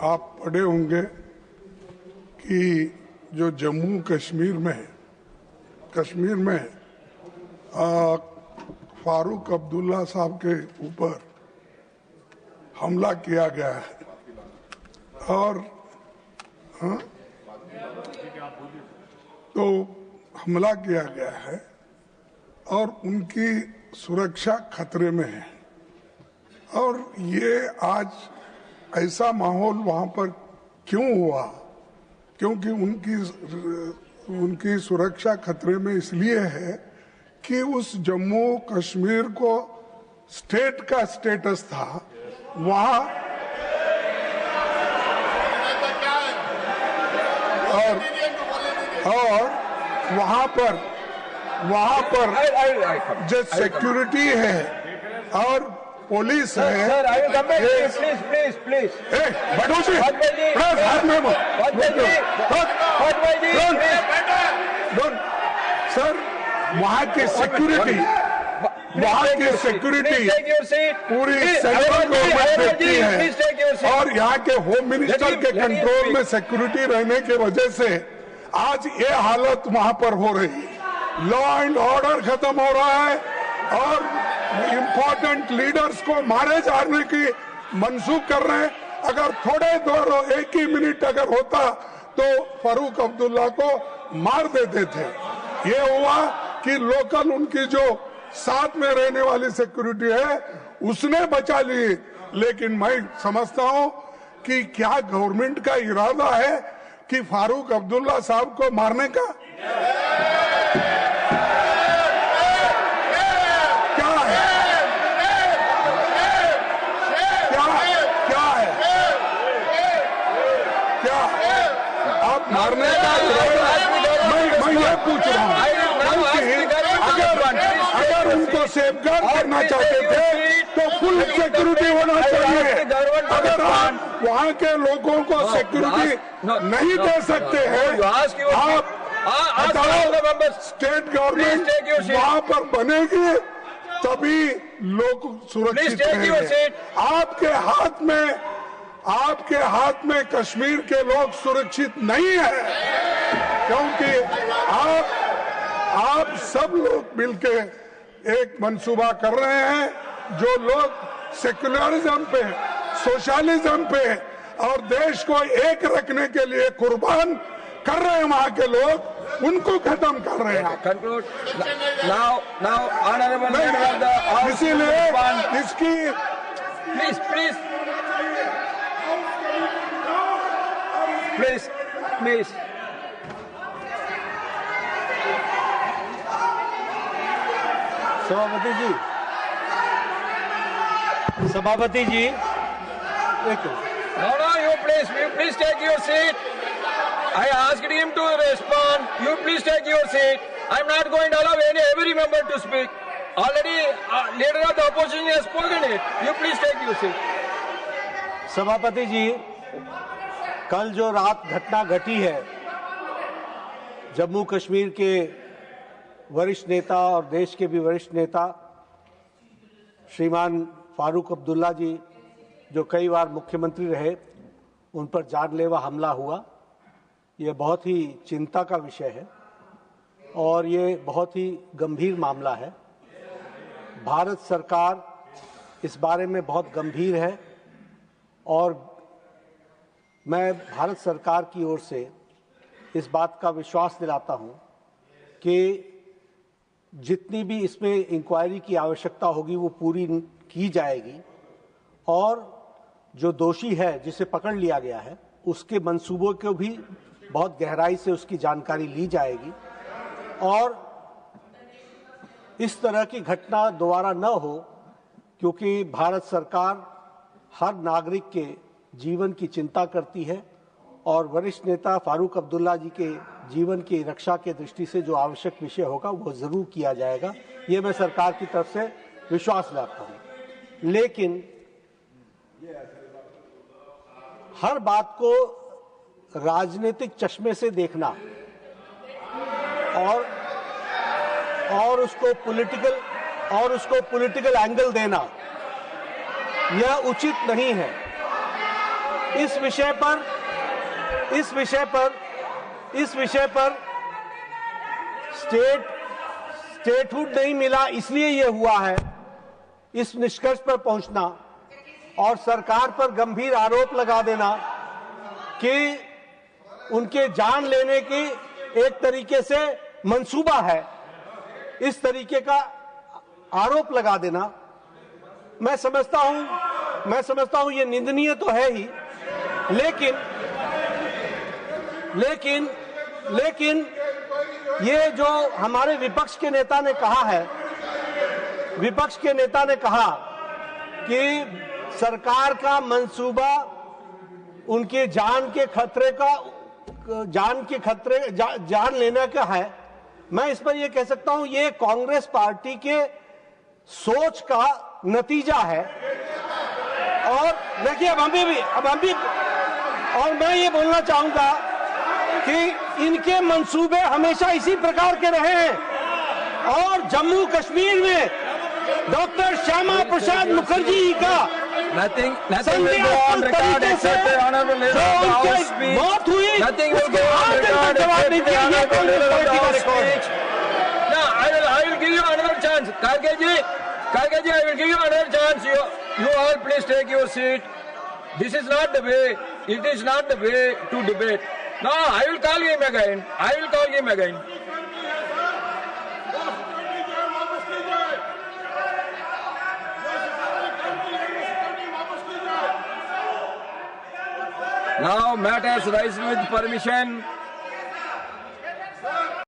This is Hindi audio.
आप पढ़े होंगे कि जो जम्मू कश्मीर में फारूक अब्दुल्ला साहब के ऊपर हमला किया गया है और तो हमला किया गया है और उनकी सुरक्षा खतरे में है। और ये आज ऐसा माहौल वहां पर क्यों हुआ? क्योंकि उनकी सुरक्षा खतरे में इसलिए है कि उस जम्मू कश्मीर को स्टेट का स्टेटस था वहां और वहां पर जो सिक्योरिटी है और पुलिस है। सर, वहाँ की सिक्योरिटी पूरी सेंट्रल गवर्नमेंट देखती है और यहाँ के होम मिनिस्टर के कंट्रोल में सिक्योरिटी रहने की वजह से आज ये हालत वहाँ पर हो रही है। लॉ एंड ऑर्डर खत्म हो रहा है और इम्पोर्टेंट लीडर्स को मारे जाने की मंसूख कर रहे हैं। अगर थोड़े देर एक ही मिनट अगर होता तो फारूक अब्दुल्ला को मार देते थे। ये हुआ कि लोकल उनकी जो साथ में रहने वाली सिक्योरिटी है उसने बचा ली। लेकिन मैं समझता हूं कि क्या गवर्नमेंट का इरादा है कि फारूक अब्दुल्ला साहब को मारने का? मारने का मैं ये पूछ रहा हूँ अगर उनको सेफगार्ड करना चाहते थे तो फुल सिक्योरिटी होना चाहिए। अगर आप वहाँ के लोगों को सिक्योरिटी नहीं दे सकते हैं, आप स्टेट गवर्नमेंट वहाँ पर बनेगी तभी लोग सुरक्षित रहेंगे। आपके हाथ में कश्मीर के लोग सुरक्षित नहीं है, क्योंकि आप सब लोग मिलके एक मंसूबा कर रहे हैं। जो लोग सेक्युलरिज्म पे, सोशलिज्म पे और देश को एक रखने के लिए कुर्बान कर रहे हैं, वहां के लोग उनको खत्म कर रहे हैं। इसीलिए इसकी प्लीज सभापति जी No, you please take your seat. I asked him to respond. You please take your seat. I'm not going to allow every member to speak. Already leader of the opposition has spoken it. You please take your seat. सभापति जी, कल जो रात घटना घटी है, जम्मू कश्मीर के वरिष्ठ नेता और देश के भी वरिष्ठ नेता श्रीमान फारूक अब्दुल्ला जी, जो कई बार मुख्यमंत्री रहे, उन पर जानलेवा हमला हुआ। ये बहुत ही चिंता का विषय है और ये बहुत ही गंभीर मामला है। भारत सरकार इस बारे में बहुत गंभीर है और मैं भारत सरकार की ओर से इस बात का विश्वास दिलाता हूं कि जितनी भी इसमें इंक्वायरी की आवश्यकता होगी वो पूरी की जाएगी और जो दोषी है जिसे पकड़ लिया गया है उसके मंसूबों को भी बहुत गहराई से उसकी जानकारी ली जाएगी और इस तरह की घटना दोबारा न हो, क्योंकि भारत सरकार हर नागरिक के जीवन की चिंता करती है और वरिष्ठ नेता फारूक अब्दुल्ला जी के जीवन की रक्षा के दृष्टि से जो आवश्यक विषय होगा वो जरूर किया जाएगा। ये मैं सरकार की तरफ से विश्वास दिलाता हूं। लेकिन हर बात को राजनीतिक चश्मे से देखना और उसको पॉलिटिकल एंगल देना यह उचित नहीं है। इस विषय पर स्टेटहुड नहीं मिला, इसलिए ये हुआ है। इस निष्कर्ष पर पहुंचना और सरकार पर गंभीर आरोप लगा देना कि उनके जान लेने की एक तरीके से मंसूबा है, इस तरीके का आरोप लगा देना, मैं समझता हूं ये निंदनीय तो है ही, लेकिन ये जो हमारे विपक्ष के नेता ने कहा कि सरकार का मंसूबा उनके जान लेने का है, मैं इस पर यह कह सकता हूं ये कांग्रेस पार्टी के सोच का नतीजा है। और देखिए अब हम भी और मैं ये बोलना चाहूंगा कि इनके मंसूबे हमेशा इसी प्रकार के रहे हैं और जम्मू कश्मीर में डॉक्टर श्यामा प्रसाद मुखर्जी का Nothing will go on record except the honorable leader of the House speech. Nothing will go on record except the honorable leader of the House speech. No, I will give you another chance. Karge ji, I will give you another chance. You all please take your seat. This is not the way. It is not the way to debate. No, I will call him again. Now matters rise with permission.